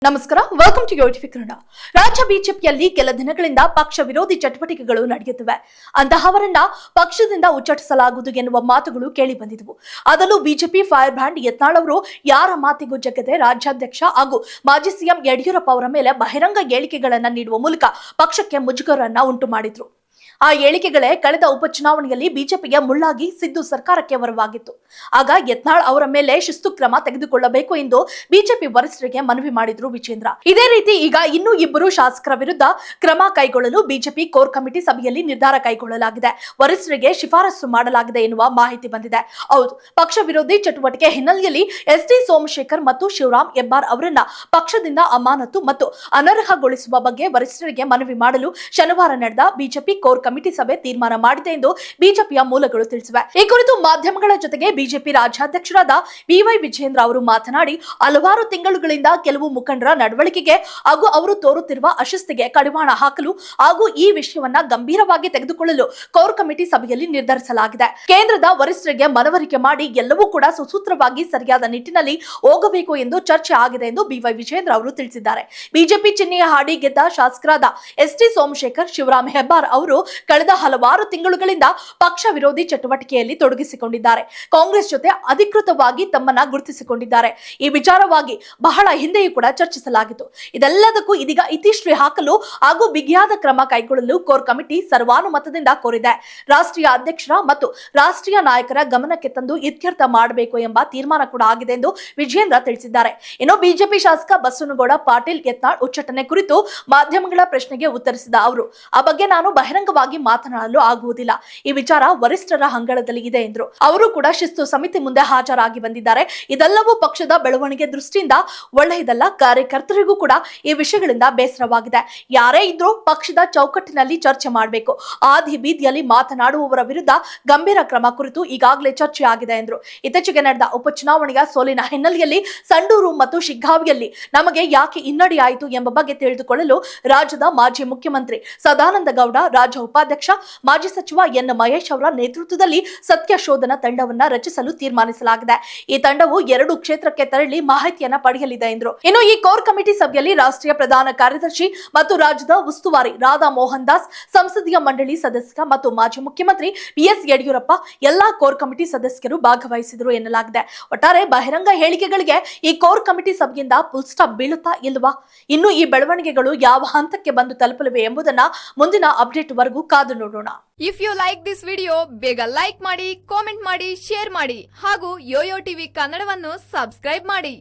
ನಮಸ್ಕಾರ, welcome to ಯೋಟಿವಿ Kannada. ರಾಜ್ಯ ಬಿಜೆಪಿಯಲ್ಲಿ ಕೆಲ ದಿನಗಳಿಂದ ಪಕ್ಷ ವಿರೋಧಿ ಚಟುವಟಿಕೆಗಳು ನಡೆಯುತ್ತಿವೆ. ಅಂತಹವರನ್ನ ಪಕ್ಷದಿಂದ ಉಚ್ಚಾಟಿಸಲಾಗುವುದು ಎನ್ನುವ ಮಾತುಗಳು ಕೇಳಿ ಬಂದಿದ್ದವು. ಅದರಲ್ಲೂ ಬಿಜೆಪಿ ಫೈರ್ ಬ್ರ್ಯಾಂಡ್ ಯತ್ನಾಳ್ ಅವರು ಯಾರ ಮಾತಿಗೂ ಜಗ್ಗದೆ ರಾಜ್ಯಾಧ್ಯಕ್ಷ ಹಾಗೂ ಮಾಜಿ ಸಿಎಂ ಯಡಿಯೂರಪ್ಪ ಅವರ ಮೇಲೆ ಬಹಿರಂಗ ಹೇಳಿಕೆಗಳನ್ನು ನೀಡುವ ಮೂಲಕ ಪಕ್ಷಕ್ಕೆ ಮುಜುಗರನ್ನ ಉಂಟು ಮಾಡಿದ್ರು. ಆ ಹೇಳಿಕೆಗಳೇ ಕಳೆದ ಉಪಚುನಾವಣೆಯಲ್ಲಿ ಬಿಜೆಪಿಗೆ ಮುಳ್ಳಾಗಿ ಸಿದ್ದು ಸರ್ಕಾರಕ್ಕೆ ವರವಾಗಿತ್ತು. ಆಗ ಯತ್ನಾಳ್ ಅವರ ಮೇಲೆ ಶಿಸ್ತು ಕ್ರಮ ತೆಗೆದುಕೊಳ್ಳಬೇಕು ಎಂದು ಬಿಜೆಪಿ ವರಿಷ್ಠರಿಗೆ ಮನವಿ ಮಾಡಿದ್ರು ವಿಜೇಂದ್ರ. ಇದೇ ರೀತಿ ಈಗ ಇನ್ನೂ ಇಬ್ಬರು ಶಾಸಕರ ವಿರುದ್ಧ ಕ್ರಮ ಕೈಗೊಳ್ಳಲು ಬಿಜೆಪಿ ಕೋರ್ ಕಮಿಟಿ ಸಭೆಯಲ್ಲಿ ನಿರ್ಧಾರ ಕೈಗೊಳ್ಳಲಾಗಿದೆ. ವರಿಷ್ಠರಿಗೆ ಶಿಫಾರಸು ಮಾಡಲಾಗಿದೆ ಎನ್ನುವ ಮಾಹಿತಿ ಬಂದಿದೆ. ಹೌದು, ಪಕ್ಷ ವಿರೋಧಿ ಚಟುವಟಿಕೆ ಹಿನ್ನೆಲೆಯಲ್ಲಿ ಎಸ್ ಟಿ ಸೋಮಶೇಖರ್ ಮತ್ತು ಶಿವರಾಮ್ ಹೆಬ್ಬಾರ್ ಅವರನ್ನ ಪಕ್ಷದಿಂದ ಅಮಾನತು ಮತ್ತು ಅನರ್ಹಗೊಳಿಸುವ ಬಗ್ಗೆ ವರಿಷ್ಠರಿಗೆ ಮನವಿ ಮಾಡಲು ಶನಿವಾರ ನಡೆದ ಬಿಜೆಪಿ ಕೋರ್ ಕಮಿಟಿ ಸಭೆ ತೀರ್ಮಾನ ಮಾಡಿದೆ ಎಂದು ಬಿಜೆಪಿಯ ಮೂಲಗಳು ತಿಳಿಸಿವೆ. ಈ ಕುರಿತು ಮಾಧ್ಯಮಗಳ ಜೊತೆಗೆ ಬಿಜೆಪಿ ರಾಜ್ಯಾಧ್ಯಕ್ಷರಾದ ಬಿವೈ ವಿಜೇಂದ್ರ ಅವರು ಮಾತನಾಡಿ, ಹಲವಾರು ತಿಂಗಳುಗಳಿಂದ ಕೆಲವು ಮುಖಂಡರ ನಡವಳಿಕೆಗೆ ಹಾಗೂ ಅವರು ತೋರುತ್ತಿರುವ ಅಶಿಸ್ತಿಗೆ ಕಡಿವಾಣ ಹಾಕಲು ಹಾಗೂ ಈ ವಿಷಯವನ್ನ ಗಂಭೀರವಾಗಿ ತೆಗೆದುಕೊಳ್ಳಲು ಕೋರ್ ಕಮಿಟಿ ಸಭೆಯಲ್ಲಿ ನಿರ್ಧರಿಸಲಾಗಿದೆ. ಕೇಂದ್ರದ ವರಿಷ್ಠರಿಗೆ ಮನವರಿಕೆ ಮಾಡಿ ಎಲ್ಲವೂ ಕೂಡ ಸುಸೂತ್ರವಾಗಿ ಸರಿಯಾದ ನಿಟ್ಟಿನಲ್ಲಿ ಹೋಗಬೇಕು ಎಂದು ಚರ್ಚೆ ಆಗಿದೆ ಎಂದು ಬಿವೈ ವಿಜೇಂದ್ರ ಅವರು ತಿಳಿಸಿದ್ದಾರೆ. ಬಿಜೆಪಿ ಚಿಹ್ನೆಯ ಹಾಡಿ ಗೆದ್ದ ಶಾಸಕರಾದ ಎಸ್ ಟಿ ಸೋಮಶೇಖರ್, ಶಿವರಾಮ್ ಹೆಬ್ಬಾರ್ ಅವರು ಕಳೆದ ಹಲವಾರು ತಿಂಗಳುಗಳಿಂದ ಪಕ್ಷ ವಿರೋಧಿ ಚಟುವಟಿಕೆಯಲ್ಲಿ ತೊಡಗಿಸಿಕೊಂಡಿದ್ದಾರೆ. ಕಾಂಗ್ರೆಸ್ ಜೊತೆ ಅಧಿಕೃತವಾಗಿ ತಮ್ಮನ್ನ ಗುರುತಿಸಿಕೊಂಡಿದ್ದಾರೆ. ಈ ವಿಚಾರವಾಗಿ ಬಹಳ ಹಿಂದೆಯೂ ಕೂಡ ಚರ್ಚಿಸಲಾಗಿತ್ತು. ಇದೆಲ್ಲದಕ್ಕೂ ಇದೀಗ ಇತಿಶ್ರೀ ಹಾಕಲು ಹಾಗೂ ಬಿಗಿಯಾದ ಕ್ರಮ ಕೈಗೊಳ್ಳಲು ಕೋರ್ ಕಮಿಟಿ ಸರ್ವಾನುಮತದಿಂದ ಕೋರಿದೆ. ರಾಷ್ಟ್ರೀಯ ಅಧ್ಯಕ್ಷರ ಮತ್ತು ರಾಷ್ಟ್ರೀಯ ನಾಯಕರ ಗಮನಕ್ಕೆ ತಂದು ಇತ್ಯರ್ಥ ಮಾಡಬೇಕು ಎಂಬ ತೀರ್ಮಾನ ಕೂಡ ಆಗಿದೆ ಎಂದು ವಿಜೇಂದ್ರ ತಿಳಿಸಿದ್ದಾರೆ. ಇನ್ನು ಬಿಜೆಪಿ ಶಾಸಕ ಬಸವನಗೌಡ ಪಾಟೀಲ್ ಯತ್ನಾಳ್ ಉಚ್ಚಾಟನೆ ಕುರಿತು ಮಾಧ್ಯಮಗಳ ಪ್ರಶ್ನೆಗೆ ಉತ್ತರಿಸಿದ ಅವರು, ಆ ಬಗ್ಗೆ ನಾನು ಬಹಿರಂಗವಾಗಿ ಮಾತನಾಡಲು ಆಗುವುದಿಲ್ಲ. ಈ ವಿಚಾರ ವರಿಷ್ಠರ ಅಂಗಳದಲ್ಲಿ ಇದೆ ಎಂದರು. ಅವರು ಕೂಡ ಶಿಸ್ತು ಸಮಿತಿ ಮುಂದೆ ಹಾಜರಾಗಿ ಬಂದಿದ್ದಾರೆ. ಇದೆಲ್ಲವೂ ಪಕ್ಷದ ಬೆಳವಣಿಗೆ ದೃಷ್ಟಿಯಿಂದ ಒಳ್ಳೆಯದಲ್ಲ. ಕಾರ್ಯಕರ್ತರಿಗೂ ಕೂಡ ಈ ವಿಷಯಗಳಿಂದ ಬೇಸರವಾಗಿದೆ. ಯಾರೇ ಇದ್ರೂ ಪಕ್ಷದ ಚೌಕಟ್ಟಿನಲ್ಲಿ ಚರ್ಚೆ ಮಾಡಬೇಕು. ಆದಿ ಬೀದಿಯಲ್ಲಿ ಮಾತನಾಡುವವರ ವಿರುದ್ಧ ಗಂಭೀರ ಕ್ರಮ ಕುರಿತು ಈಗಾಗಲೇ ಚರ್ಚೆ ಆಗಿದೆ ಎಂದರು. ಇತ್ತೀಚೆಗೆ ನಡೆದ ಉಪಚುನಾವಣೆಯ ಸೋಲಿನ ಹಿನ್ನೆಲೆಯಲ್ಲಿ ಸಂಡೂರು ಮತ್ತು ಶಿಗ್ಗಾವಿಯಲ್ಲಿ ನಮಗೆ ಯಾಕೆ ಹಿನ್ನಡೆ ಆಯಿತು ಎಂಬ ಬಗ್ಗೆ ತಿಳಿದುಕೊಳ್ಳಲು ರಾಜ್ಯದ ಮಾಜಿ ಮುಖ್ಯಮಂತ್ರಿ ಸದಾನಂದ ಗೌಡ, ರಾಜ್ಯ ಉಪಾಧ್ಯಕ್ಷ ಮಾಜಿ ಸಚಿವ ಎನ್ ಮಹೇಶ್ ಅವರ ನೇತೃತ್ವದಲ್ಲಿ ಸತ್ಯ ಶೋಧನಾ ತಂಡವನ್ನ ರಚಿಸಲು ತೀರ್ಮಾನಿಸಲಾಗಿದೆ. ಈ ತಂಡವು 2 ಕ್ಷೇತ್ರಕ್ಕೆ ತೆರಳಿ ಮಾಹಿತಿಯನ್ನ ಪಡೆಯಲಿದೆ ಎಂದರು. ಇನ್ನು ಈ ಕೋರ್ ಕಮಿಟಿ ಸಭೆಯಲ್ಲಿ ರಾಷ್ಟ್ರೀಯ ಪ್ರಧಾನ ಕಾರ್ಯದರ್ಶಿ ಮತ್ತು ರಾಜ್ಯದ ಉಸ್ತುವಾರಿ ರಾಧಾ ಮೋಹನ್ ದಾಸ್, ಸಂಸದೀಯ ಮಂಡಳಿ ಸದಸ್ಯ ಮತ್ತು ಮಾಜಿ ಮುಖ್ಯಮಂತ್ರಿ ಬಿಎಸ್ ಯಡಿಯೂರಪ್ಪ ಎಲ್ಲಾ ಕೋರ್ ಕಮಿಟಿ ಸದಸ್ಯರು ಭಾಗವಹಿಸಿದರು ಎನ್ನಲಾಗಿದೆ. ಒಟ್ಟಾರೆ ಬಹಿರಂಗ ಹೇಳಿಕೆಗಳಿಗೆ ಈ ಕೋರ್ ಕಮಿಟಿ ಸಭೆಯಿಂದ ಫುಲ್ ಸ್ಟಾಪ್ ಬೀಳುತ್ತಾ ಇಲ್ವಾ? ಇನ್ನು ಈ ಬೆಳವಣಿಗೆಗಳು ಯಾವ ಹಂತಕ್ಕೆ ಬಂದು ತಲುಪಲಿವೆ ಎಂಬುದನ್ನ ಮುಂದಿನ ಅಪ್ಡೇಟ್ ವರೆಗೂ ಕಾದು ನೋಡೋಣ. If you like this video, ಬೇಗ ಲೈಕ್ ಮಾಡಿ, ಕಾಮೆಂಟ್ ಮಾಡಿ, ಶೇರ್ ಮಾಡಿ ಹಾಗೂ ಯೋಯೋ ಟಿವಿ ಕನ್ನಡವನ್ನು ಸಬ್ಸ್ಕ್ರೈಬ್ ಮಾಡಿ.